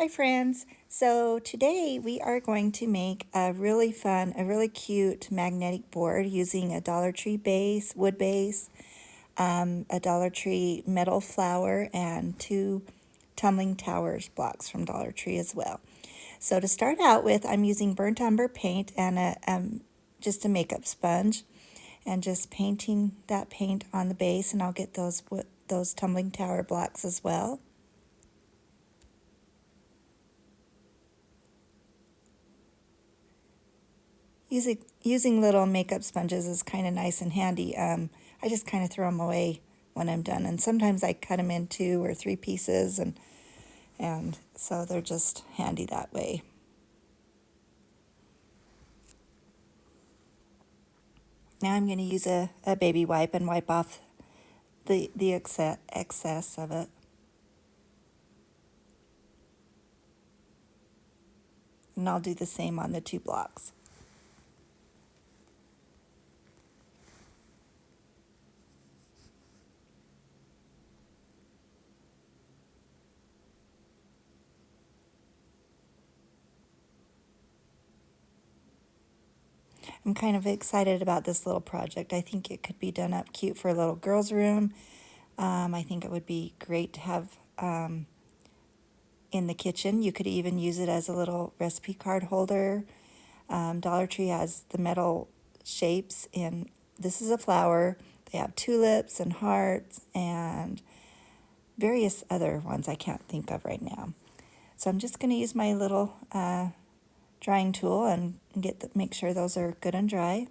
Hi friends! So today we are going to make a really fun, a really cute magnetic board using a Dollar Tree base, wood base, a Dollar Tree metal flower, and 2 Tumbling Towers blocks from Dollar Tree as well. So to start out with, I'm using burnt umber paint and just a makeup sponge, and just painting that paint on the base, and I'll get those Tumbling Tower blocks as well. Using little makeup sponges is kind of nice and handy. I just kind of throw them away when I'm done, and sometimes I cut them in 2 or 3 pieces, and so they're just handy that way. Now I'm going to use a baby wipe and wipe off the excess of it. And I'll do the same on the 2 blocks. I'm kind of excited about this little project. I think it could be done up cute for a little girl's room. I think it would be great to have in the kitchen. You could even use it as a little recipe card holder. Dollar Tree has the metal shapes in, this is a flower. They have tulips and hearts and various other ones I can't think of right now. So I'm just going to use my little drying tool and make sure those are good and dry.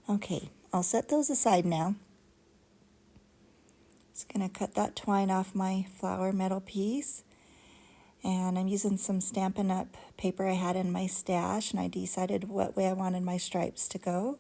Okay, I'll set those aside now. Just going to cut that twine off my flower metal piece. And I'm using some Stampin' Up! Paper I had in my stash, and I decided what way I wanted my stripes to go.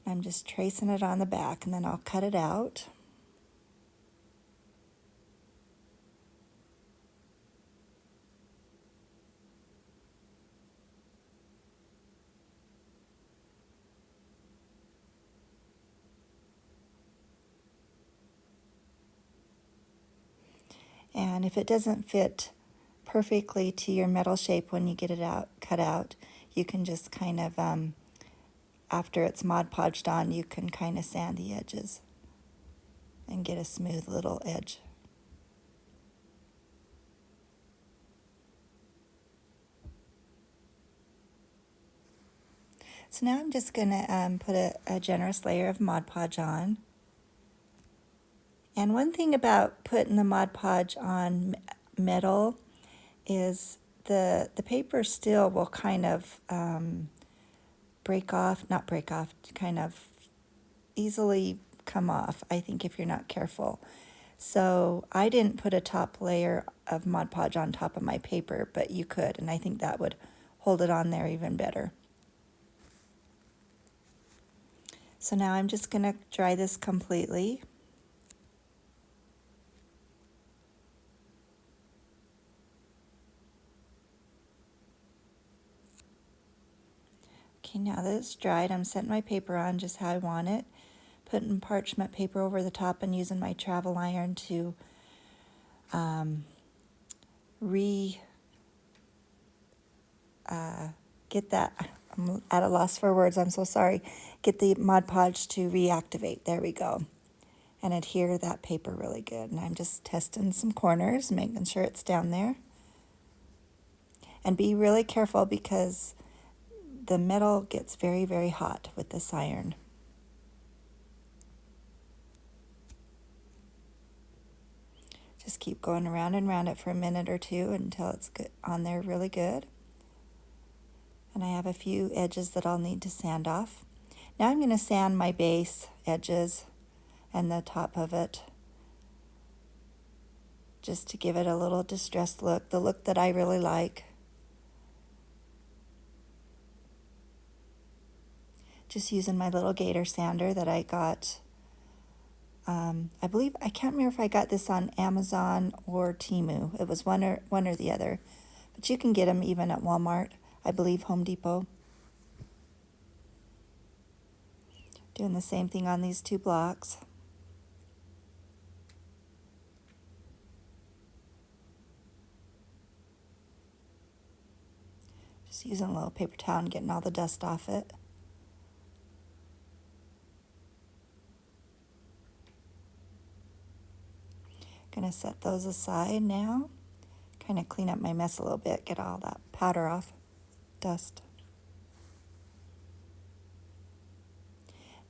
I'm just tracing it on the back, and then I'll cut it out. And if it doesn't fit perfectly to your metal shape when you get it cut out, you can just kind of, after it's Mod Podged on, you can kind of sand the edges and get a smooth little edge. So now I'm just going to put a generous layer of Mod Podge on. And one thing about putting the Mod Podge on metal is the paper still will kind of kind of easily come off, I think, if you're not careful. So I didn't put a top layer of Mod Podge on top of my paper, but you could, and I think that would hold it on there even better. So now I'm just going to dry this completely. Okay, now that it's dried, I'm setting my paper on just how I want it, putting parchment paper over the top and using my travel iron to get that, I'm at a loss for words, I'm so sorry, get the Mod Podge to reactivate. There we go. And adhere that paper really good. And I'm just testing some corners, making sure it's down there. And be really careful because the metal gets very, very hot with this iron. Just keep going around and around it for a minute or 2 until it's good on there really good. And I have a few edges that I'll need to sand off. Now I'm going to sand my base edges and the top of it, just to give it a little distressed look, the look that I really like. Just using my little gator sander that I got. I believe, I can't remember if I got this on Amazon or Temu. It was one or the other. But you can get them even at Walmart, I believe Home Depot. Doing the same thing on these 2 blocks. Just using a little paper towel and getting all the dust off it. Gonna set those aside now. Kind of clean up my mess a little bit, get all that powder off, dust.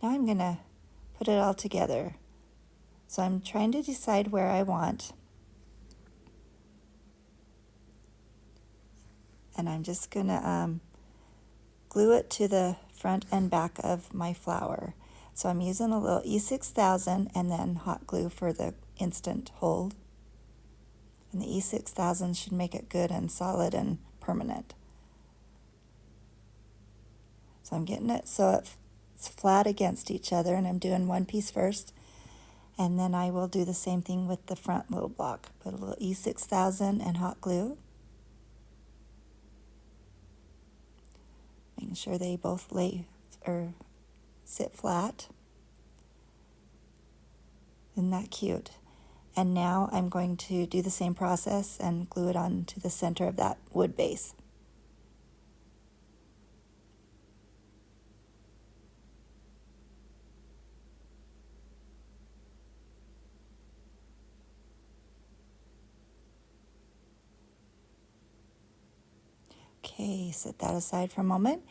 Now I'm gonna put it all together. So I'm trying to decide where I want. And I'm just gonna glue it to the front and back of my flower. So I'm using a little E6000 and then hot glue for the instant hold. And the E6000 should make it good and solid and permanent. So I'm getting it so it's flat against each other, and I'm doing one piece first, and then I will do the same thing with the front little block. Put a little E6000 and hot glue. Making sure they both lay or sit flat. Isn't that cute? And now I'm going to do the same process and glue it onto the center of that wood base. Okay, set that aside for a moment.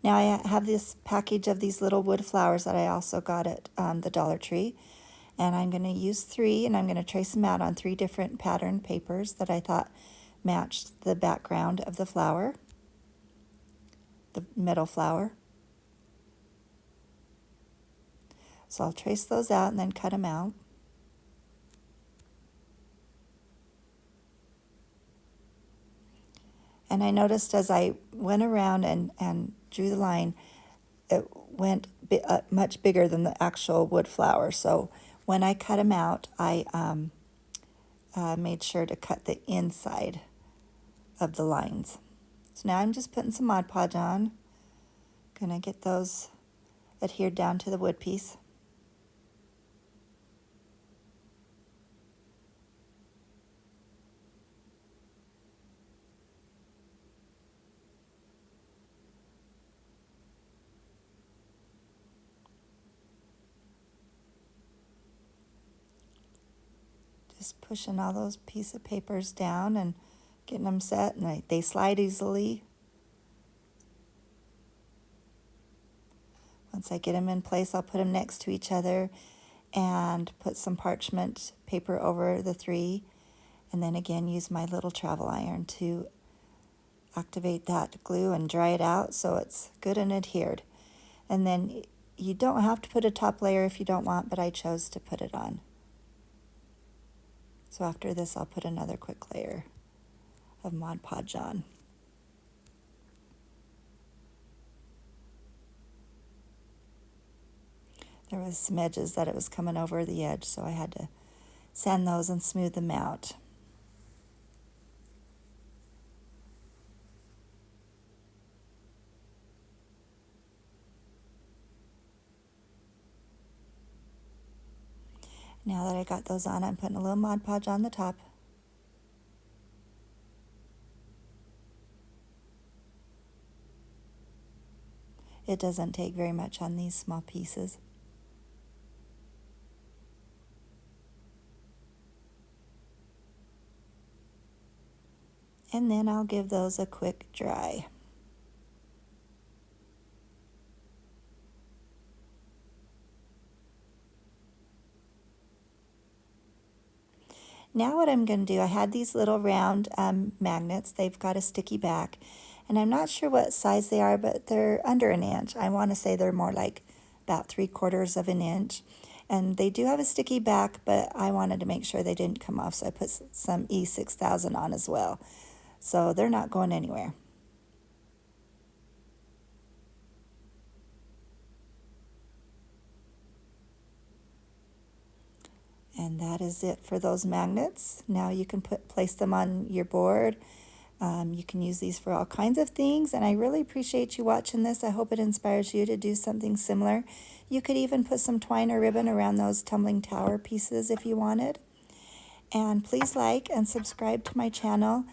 Now I have this package of these little wood flowers that I also got at the Dollar Tree. And I'm going to use 3, and I'm going to trace them out on 3 different pattern papers that I thought matched the background of the flower, the middle flower. So I'll trace those out and then cut them out. And I noticed as I went around and drew the line, it went much bigger than the actual wood flower. So when I cut them out, I made sure to cut the inside of the lines. So now I'm just putting some Mod Podge on. Gonna get those adhered down to the wood piece. Just pushing all those pieces of papers down and getting them set, and they slide easily. Once I get them in place, I'll put them next to each other and put some parchment paper over the 3, and then again use my little travel iron to activate that glue and dry it out so it's good and adhered. And then you don't have to put a top layer if you don't want, but I chose to put it on. So after this, I'll put another quick layer of Mod Podge on. There was some edges that it was coming over the edge, so I had to sand those and smooth them out. Now that I got those on, I'm putting a little Mod Podge on the top. It doesn't take very much on these small pieces. And then I'll give those a quick dry. Now what I'm going to do, I had these little round magnets. They've got a sticky back, and I'm not sure what size they are, but they're under an inch. I want to say they're more like about 3/4 of an inch. And they do have a sticky back, but I wanted to make sure they didn't come off, so I put some E6000 on as well. So they're not going anywhere. And that is it for those magnets. Now you can place them on your board. You can use these for all kinds of things, and I really appreciate you watching this. I hope it inspires you to do something similar. You could even put some twine or ribbon around those tumbling tower pieces if you wanted. And please like and subscribe to my channel.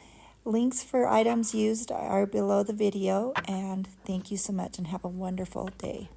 Links for items used are below the video, and thank you so much and have a wonderful day.